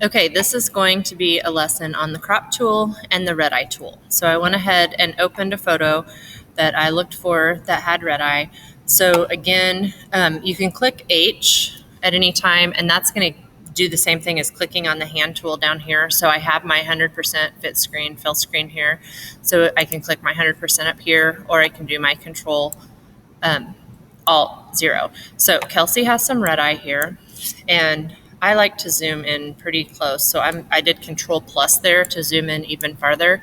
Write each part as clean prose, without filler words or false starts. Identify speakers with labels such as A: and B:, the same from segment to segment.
A: Okay, this is going to be a lesson on the crop tool and the red eye tool. So I went ahead and opened a photo that I looked for that had red eye. So again, you can click H at any time, and that's going to do the same thing as clicking on the hand tool down here. So I have my 100% fill screen here. So I can click my 100% up here, or I can do my control Alt 0. So Kelsey has some red eye here, and I like to zoom in pretty close. So I did Control plus there to zoom in even farther.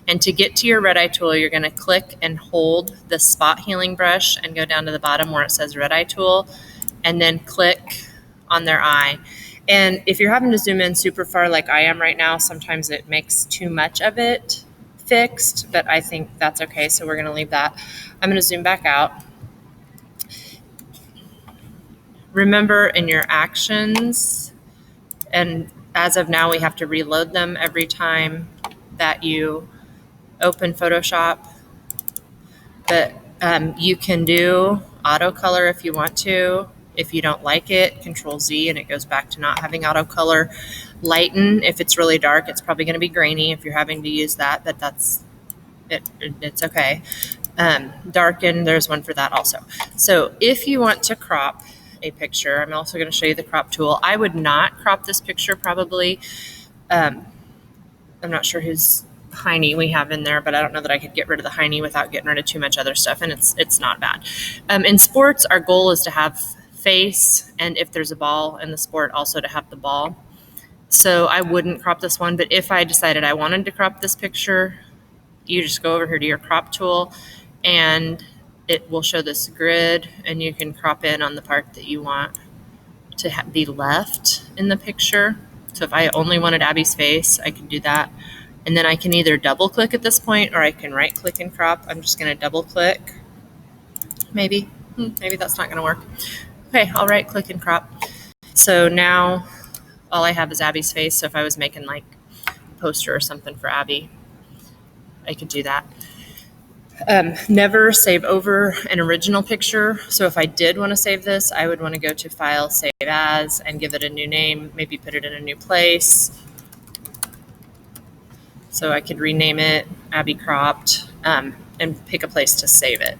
A: And to get to your red eye tool, you're going to click and hold the spot healing brush and go down to the bottom where it says red eye tool, and then click on their eye. And if you're having to zoom in super far like I am right now, sometimes it makes too much of it fixed, but I think that's okay. So we're going to leave that. I'm going to zoom back out. Remember in your actions, and as of now, we have to reload them every time that you open Photoshop, but you can do auto color if you want to. If you don't like it, Control Z and it goes back to not having auto color. Lighten, if it's really dark, it's probably going to be grainy if you're having to use that, but that's it's okay. Darken, there's one for that also. So if you want to crop a picture, I'm also going to show you the crop tool. I would not crop this picture probably. I'm not sure whose hiney we have in there, but I don't know that I could get rid of the hiney without getting rid of too much other stuff, and it's not bad. In sports, our goal is to have face, and if there's a ball in the sport, also to have the ball. So I wouldn't crop this one, but if I decided I wanted to crop this picture, you just go over here to your crop tool, and it will show this grid, and you can crop in on the part that you want to be left in the picture. So if I only wanted Abby's face, I can do that. And then I can either double click at this point, or I can right click and crop. I'm just going to double click. Maybe that's not going to work. Okay, I'll right click and crop. So now all I have is Abby's face. So if I was making like a poster or something for Abby, I could do that. Never save over an original picture. So if I did want to save this, I would want to go to File, Save As, and give it a new name, maybe put it in a new place. So I could rename it Abby Cropped, and pick a place to save it.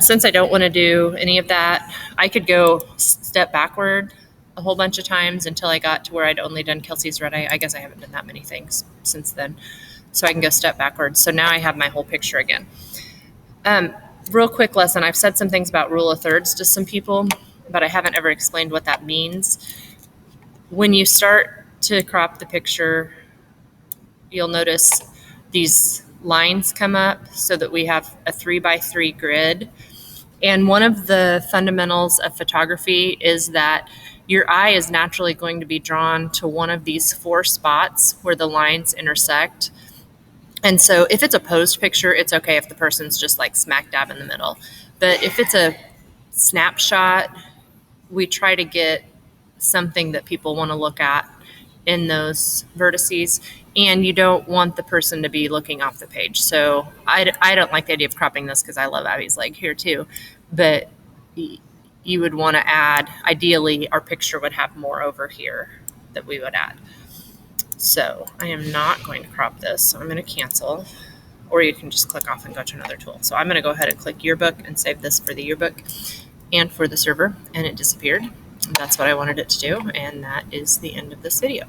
A: Since I don't want to do any of that, I could go step backward a whole bunch of times until I got to where I'd only done Kelsey's red eye. I guess I haven't done that many things since then. So I can go step backwards. So now I have my whole picture again. Real quick lesson. I've said some things about rule of thirds to some people, but I haven't ever explained what that means. When you start to crop the picture, you'll notice these lines come up so that we have a 3x3 grid. And one of the fundamentals of photography is that your eye is naturally going to be drawn to one of these 4 spots where the lines intersect. And so if it's a posed picture, it's okay if the person's just like smack dab in the middle. But if it's a snapshot, we try to get something that people want to look at in those vertices, and you don't want the person to be looking off the page. So I don't like the idea of cropping this because I love Abby's leg here too, but you would want to add, ideally our picture would have more over here that we would add. So I am not going to crop this, so I'm going to cancel, or you can just click off and go to another tool. So I'm going to go ahead and click yearbook and save this for the yearbook and for the server, and it disappeared. And that's what I wanted it to do, and that is the end of this video.